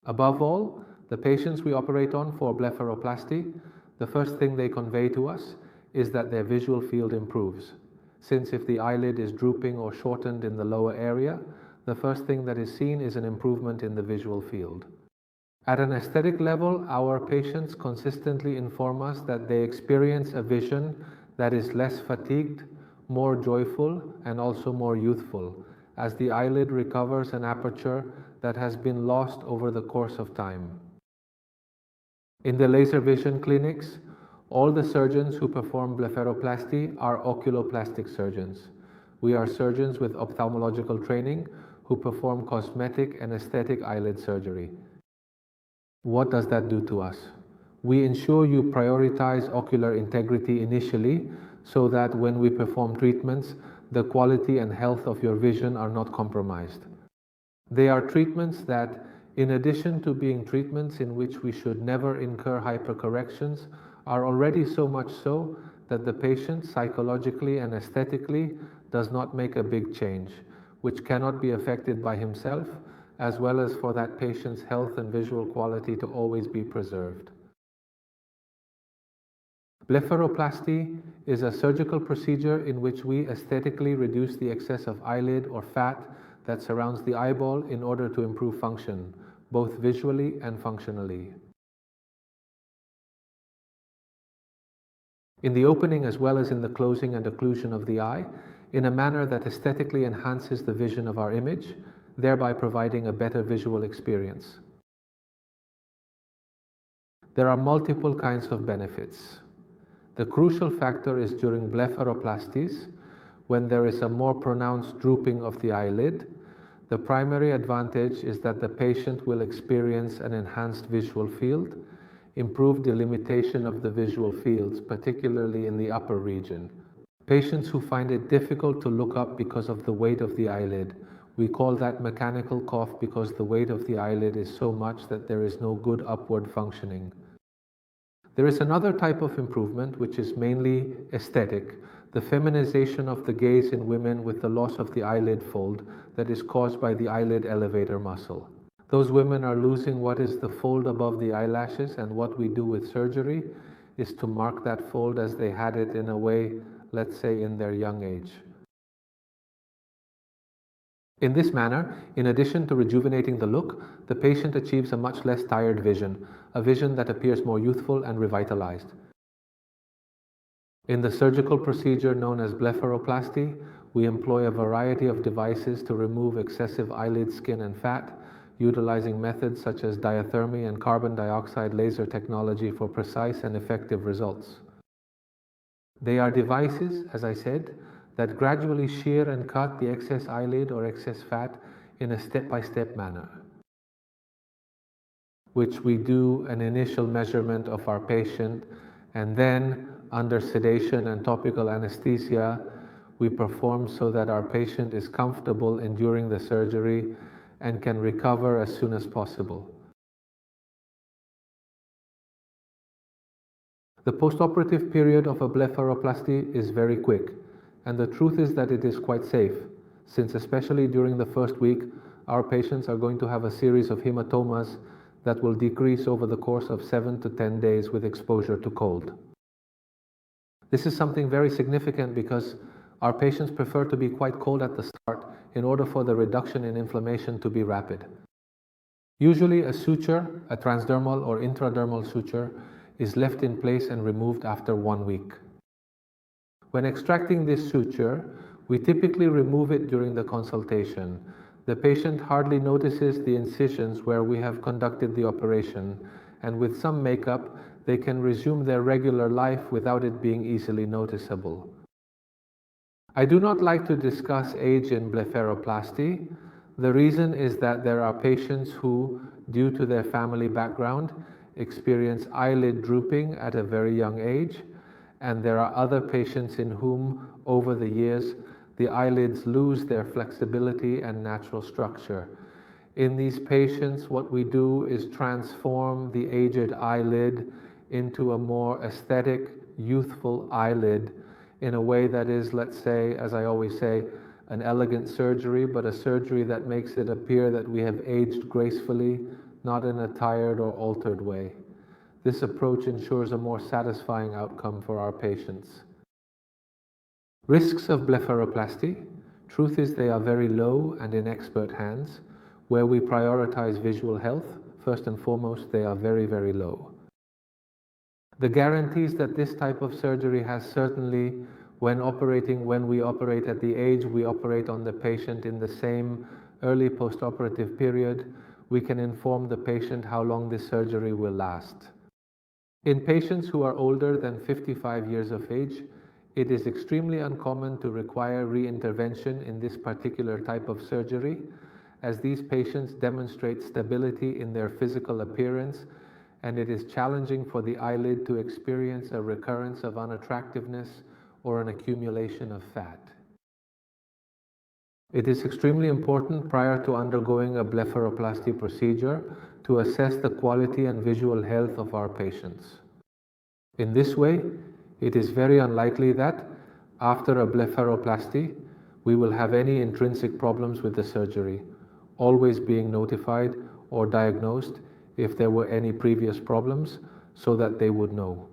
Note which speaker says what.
Speaker 1: Above all, the patients we operate on for blepharoplasty, the first thing they convey to us is that their visual field improves. Since if the eyelid is drooping or shortened in the lower area, the first thing that is seen is an improvement in the visual field. At an aesthetic level, our patients consistently inform us that they experience a vision that is less fatigued, more joyful, and also more youthful, as the eyelid recovers an aperture that has been lost over the course of time. In the laser vision clinics, all the surgeons who perform blepharoplasty are oculoplastic surgeons. We are surgeons with ophthalmological training who perform cosmetic and aesthetic eyelid surgery. What does that do to us? We ensure you prioritize ocular integrity initially so that when we perform treatments, the quality and health of your vision are not compromised. They are treatments that, in addition to being treatments in which we should never incur hypercorrections, are already so much so that the patient psychologically and aesthetically does not make a big change, which cannot be affected by himself, as well as for that patient's health and visual quality to always be preserved. Blepharoplasty is a surgical procedure in which we aesthetically reduce the excess of eyelid or fat that surrounds the eyeball in order to improve function, both visually and functionally. In the opening as well as in the closing and occlusion of the eye, in a manner that aesthetically enhances the vision of our image, thereby providing a better visual experience. There are multiple kinds of benefits. The crucial factor is during blepharoplasties, when there is a more pronounced drooping of the eyelid. The primary advantage is that the patient will experience an enhanced visual field, improved delimitation of the visual fields, particularly in the upper region. Patients who find it difficult to look up because of the weight of the eyelid, we call that mechanical cough because the weight of the eyelid is so much that there is no good upward functioning. There is another type of improvement which is mainly aesthetic, the feminization of the gaze in women with the loss of the eyelid fold that is caused by the eyelid elevator muscle. Those women are losing what is the fold above the eyelashes, and what we do with surgery is to mark that fold as they had it in a way, let's say, in their young age. In this manner, in addition to rejuvenating the look, the patient achieves a much less tired vision, a vision that appears more youthful and revitalized. In the surgical procedure known as blepharoplasty, we employ a variety of devices to remove excessive eyelid skin and fat, utilizing methods such as diathermy and carbon dioxide laser technology for precise and effective results. They are devices, as I said, that gradually shear and cut the excess eyelid or excess fat in a step-by-step manner, which we do an initial measurement of our patient, and then under sedation and topical anesthesia, we perform so that our patient is comfortable enduring the surgery and can recover as soon as possible. The postoperative period of a blepharoplasty is very quick, and the truth is that it is quite safe, since especially during the first week, our patients are going to have a series of hematomas that will decrease over the course of 7 to 10 days with exposure to cold. This is something very significant because our patients prefer to be quite cold at the start in order for the reduction in inflammation to be rapid. Usually a suture, a transdermal or intradermal suture, is left in place and removed after 1 week. When extracting this suture, we typically remove it during the consultation. The patient hardly notices the incisions where we have conducted the operation, and with some makeup, they can resume their regular life without it being easily noticeable. I do not like to discuss age in blepharoplasty. The reason is that there are patients who, due to their family background, experience eyelid drooping at a very young age, and there are other patients in whom, over the years, the eyelids lose their flexibility and natural structure. In these patients, what we do is transform the aged eyelid into a more aesthetic, youthful eyelid in a way that is, let's say, as I always say, an elegant surgery, but a surgery that makes it appear that we have aged gracefully, not in a tired or altered way. This approach ensures a more satisfying outcome for our patients. Risks of blepharoplasty. Truth is they are very low and in expert hands. Where we prioritize visual health, first and foremost, they are very, very low. The guarantees that this type of surgery has certainly, when we operate at the age we operate on the patient in the same early postoperative period, we can inform the patient how long this surgery will last. In patients who are older than 55 years of age, it is extremely uncommon to require reintervention in this particular type of surgery, as these patients demonstrate stability in their physical appearance, and it is challenging for the eyelid to experience a recurrence of unattractiveness or an accumulation of fat. It is extremely important prior to undergoing a blepharoplasty procedure to assess the quality and visual health of our patients. In this way, it is very unlikely that, after a blepharoplasty, we will have any intrinsic problems with the surgery, always being notified or diagnosed if there were any previous problems so that they would know.